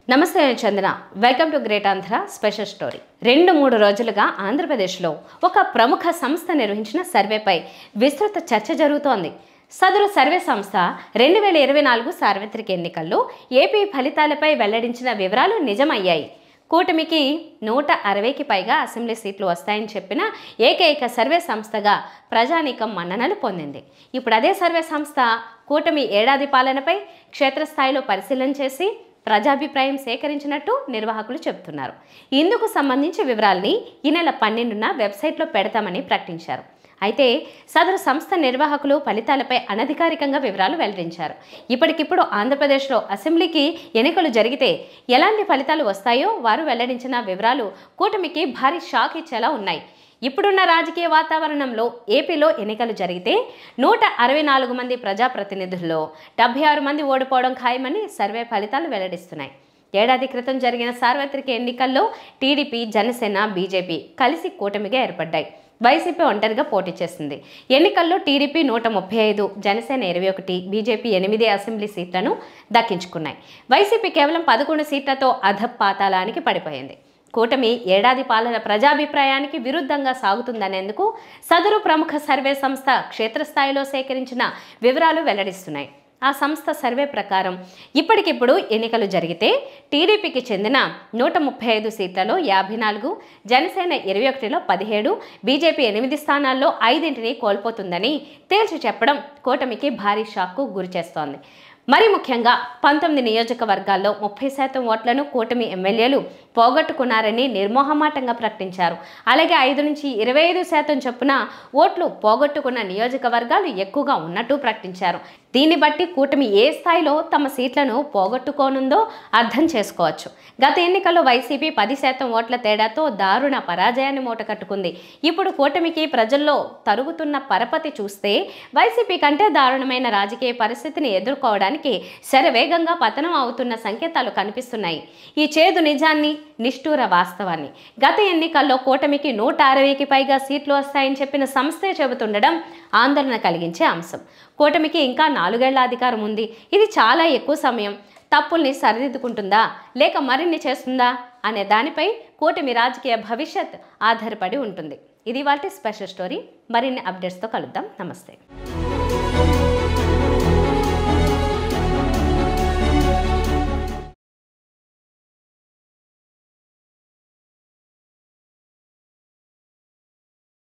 నమస్తే Chandana, welcome to great Andhra special story. 2-3 రోజులుగా ఆంధ్రప్రదేశ్లో ఒక ప్రముఖ సంస్థ నిర్వహించిన సర్వేపై విస్తృత చర్చ జరుగుతోంది. సదరు సర్వే సంస్థ 2024 సార్వత్రిక ఎన్నికల్లో ఏపీ ఫలితాలపై వెల్లడించిన వివరాలు నిజమయ్యాయి. కూటమికి 160కి పైగా అసెంబ్లీ సీట్లు వస్తాయని చెప్పిన ఏకైక సర్వే సంస్థగా ప్రజానీకం మన్ననలు పొందింది. ఇప్పుడు అదే సర్వే సంస్థ కూటమి ఏడాది పాలనపై క్షేత్రస్థాయిలో పరిశీలన చేసి ప్రజాభిప్రాయం సేకరించినట్టు నిర్వాహకులు చెబుతున్నారు. ఇందుకు సంబంధించి వివరాల్ని ఈ నెల 12న వెబ్సైట్లో పెడతామని ప్రకటించారు. అయితే సదరు సంస్థ నిర్వాహకులు ఫలితాలపై అనధికారికంగా వివరాలు వెల్లడించారు. ఇప్పటికిప్పుడు ఆంధ్రప్రదేశ్లో అసెంబ్లీకి ఎన్నికలు జరిగితే ఎలాంటి ఫలితాలు వస్తాయో వారు వెల్లడించిన వివరాలు కూటమికి భారీ షాక్ ఇచ్చేలా ఉన్నాయి. ఇప్పుడున్న రాజకీయ వాతావరణంలో ఏపీలో ఎన్నికలు జరిగితే 164 మంది ప్రజాప్రతినిధుల్లో 76 మంది ఓడిపోవడం ఖాయమని సర్వే ఫలితాలు వెల్లడిస్తున్నాయి. ఏడాది క్రితం జరిగిన సార్వత్రిక ఎన్నికల్లో టీడీపీ, జనసేన, బీజేపీ కలిసి కూటమిగా ఏర్పడ్డాయి. వైసీపీ ఒంటరిగా పోటీ చేసింది. ఎన్నికల్లో టీడీపీ 135, జనసేన 21, బీజేపీ 8 అసెంబ్లీ సీట్లను దక్కించుకున్నాయి. వైసీపీ కేవలం 11 సీట్లతో అధపాతాళానికి పడిపోయింది. కూటమి ఏడాది పాలన ప్రజాభిప్రాయానికి విరుద్ధంగా సాగుతుందనేందుకు సదరు ప్రముఖ సర్వే సంస్థ క్షేత్రస్థాయిలో సేకరించిన వివరాలు వెల్లడిస్తున్నాయి. ఆ సంస్థ సర్వే ప్రకారం ఇప్పటికిప్పుడు ఎన్నికలు జరిగితే టీడీపీకి చెందిన 135 సీట్లలో 54, జనసేన 21లో 17, బీజేపీ 8 స్థానాల్లో 5ని కోల్పోతుందని తేల్చి చెప్పడం కూటమికి భారీ షాక్కు గురిచేస్తోంది. మరి ముఖ్యంగా 19 నియోజకవర్గాల్లో 30% ఓట్లను కూటమి ఎమ్మెల్యేలు పోగొట్టుకున్నారని నిర్మోహమాటంగా ప్రకటించారు. అలాగే 5 నుంచి 25% చొప్పున ఓట్లు పోగొట్టుకున్న నియోజకవర్గాలు ఎక్కువగా ఉన్నట్టు ప్రకటించారు. దీన్ని బట్టి కూటమి ఏ స్థాయిలో తమ సీట్లను పోగొట్టుకోనుందో అర్థం చేసుకోవచ్చు. గత ఎన్నికల్లో వైసీపీ 10% ఓట్ల తేడాతో దారుణ పరాజయాన్ని మూటకట్టుకుంది. ఇప్పుడు కూటమికి ప్రజల్లో తరుగుతున్న పరపతి చూస్తే వైసీపీ కంటే దారుణమైన రాజకీయ పరిస్థితిని ఎదుర్కోవడానికి శరవేగంగా పతనం అవుతున్న సంకేతాలు కనిపిస్తున్నాయి. ఈ చేదు నిజాన్ని, నిష్ఠూర వాస్తవాన్ని గత ఎన్నికల్లో కూటమికి 160కి పైగా సీట్లు వస్తాయని చెప్పిన సంస్థే చెబుతుండడం ఆందోళన కలిగించే అంశం. కూటమికి ఇంకా 4 ఏళ్ల అధికారం ఉంది. ఇది చాలా ఎక్కువ సమయం. తప్పుల్ని సరిదిద్దుకుంటుందా లేక మరిన్ని చేస్తుందా అనే దానిపై కూటమి రాజకీయ భవిష్యత్ ఆధారపడి ఉంటుంది. ఇది వాటి స్పెషల్ స్టోరీ. మరిన్ని అప్డేట్స్తో కలుద్దాం. నమస్తే.